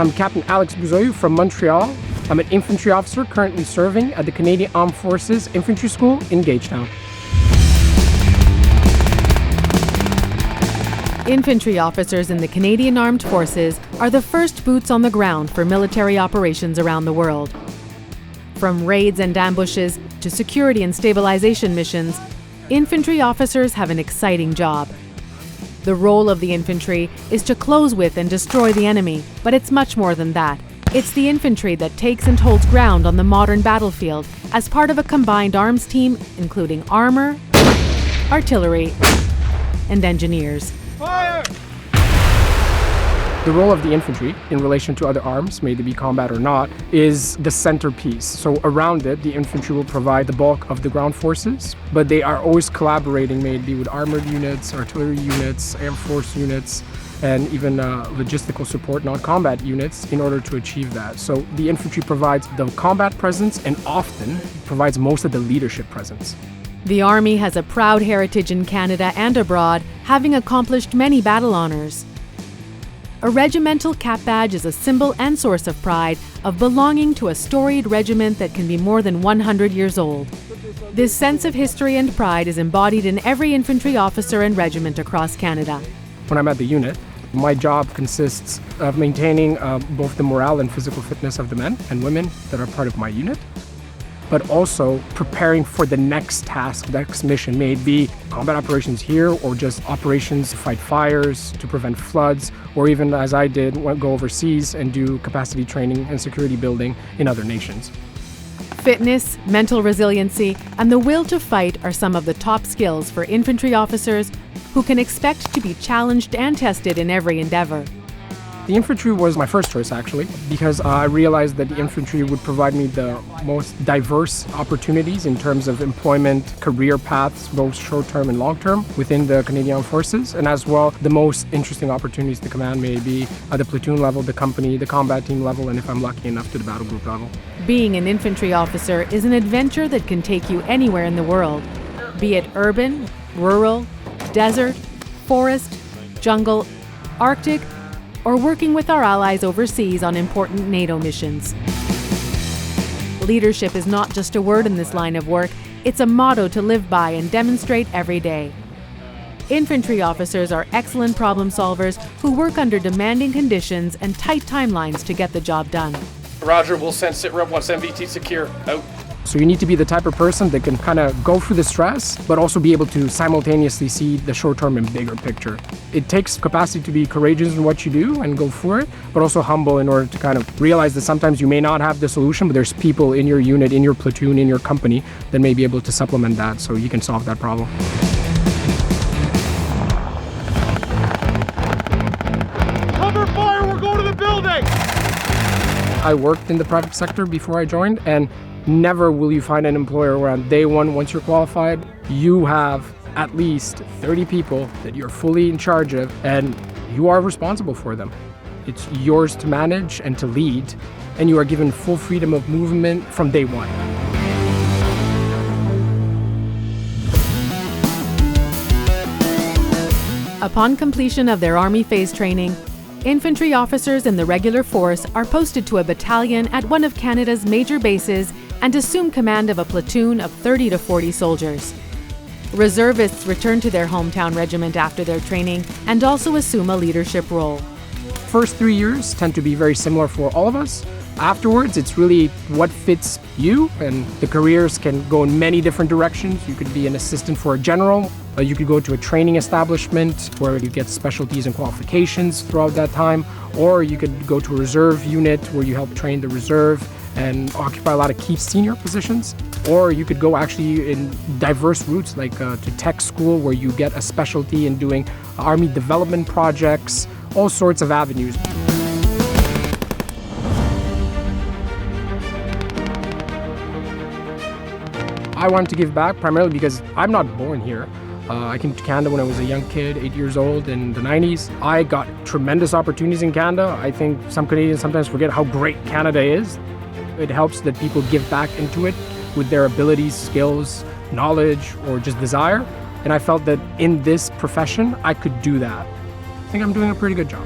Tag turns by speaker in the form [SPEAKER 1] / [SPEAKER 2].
[SPEAKER 1] I'm Captain Alex Bouzoyou from Montreal. I'm an infantry officer currently serving at the Canadian Armed Forces Infantry School in Gagetown.
[SPEAKER 2] Infantry officers in the Canadian Armed Forces are the first boots on the ground for military operations around the world. From raids and ambushes to security and stabilization missions, infantry officers have an exciting job. The role of the infantry is to close with and destroy the enemy, but it's much more than that. It's the infantry that takes and holds ground on the modern battlefield as part of a combined arms team including armor, artillery, and engineers.
[SPEAKER 3] Fire!
[SPEAKER 1] The role of the infantry, in relation to other arms, may they be combat or not, is the centerpiece. So around it, the infantry will provide the bulk of the ground forces, but they are always collaborating, may it be with armored units, artillery units, air force units, and even logistical support, non-combat units, in order to achieve that. So the infantry provides the combat presence and often provides most of the leadership presence.
[SPEAKER 2] The Army has a proud heritage in Canada and abroad, having accomplished many battle honors. A regimental cap badge is a symbol and source of pride of belonging to a storied regiment that can be more than 100 years old. This sense of history and pride is embodied in every infantry officer and regiment across Canada.
[SPEAKER 1] When I'm at the unit, my job consists of maintaining both the morale and physical fitness of the men and women that are part of my unit, but also preparing for the next task, the next mission. May it be combat operations here or just operations to fight fires, to prevent floods, or even, as I did, go overseas and do capacity training and security building in other nations.
[SPEAKER 2] Fitness, mental resiliency, and the will to fight are some of the top skills for infantry officers who can expect to be challenged and tested in every endeavor.
[SPEAKER 1] The infantry was my first choice, actually, because I realized that the infantry would provide me the most diverse opportunities in terms of employment, career paths, both short-term and long-term, within the Canadian Armed Forces, and as well the most interesting opportunities to command, may be at the platoon level, the company, the combat team level, and if I'm lucky enough, to the battle group level.
[SPEAKER 2] Being an infantry officer is an adventure that can take you anywhere in the world, be it urban, rural, desert, forest, jungle, Arctic, or working with our allies overseas on important NATO missions. Leadership is not just a word in this line of work, it's a motto to live by and demonstrate every day. Infantry officers are excellent problem solvers who work under demanding conditions and tight timelines to get the job done.
[SPEAKER 3] Roger, we'll send sitrep once MVT secure. Out.
[SPEAKER 1] So you need to be the type of person that can kind of go through the stress, but also be able to simultaneously see the short-term and bigger picture. It takes capacity to be courageous in what you do and go for it, but also humble in order to kind of realize that sometimes you may not have the solution, but there's people in your unit, in your platoon, in your company that may be able to supplement that so you can solve that problem.
[SPEAKER 3] Cover fire, we're going to the building!
[SPEAKER 1] I worked in the private sector before I joined, and never will you find an employer where on day one, once you're qualified, you have at least 30 people that you're fully in charge of and you are responsible for them. It's yours to manage and to lead, and you are given full freedom of movement from day one.
[SPEAKER 2] Upon completion of their Army phase training, infantry officers in the regular force are posted to a battalion at one of Canada's major bases and assume command of a platoon of 30 to 40 soldiers. Reservists return to their hometown regiment after their training and also assume a leadership role.
[SPEAKER 1] First 3 years tend to be very similar for all of us. Afterwards, it's really what fits you, and the careers can go in many different directions. You could be an assistant for a general. You could go to a training establishment where you get specialties and qualifications throughout that time, or you could go to a reserve unit where you help train the reserve and occupy a lot of key senior positions, or you could go actually in diverse routes like to tech school where you get a specialty in doing Army development projects, all sorts of avenues. I wanted to give back primarily because I'm not born here. I came to Canada when I was a young kid, 8 years old in the 90s. I got tremendous opportunities in Canada. I think some Canadians sometimes forget how great Canada is. It helps that people give back into it with their abilities, skills, knowledge, or just desire. And I felt that in this profession, I could do that. I think I'm doing a pretty good job.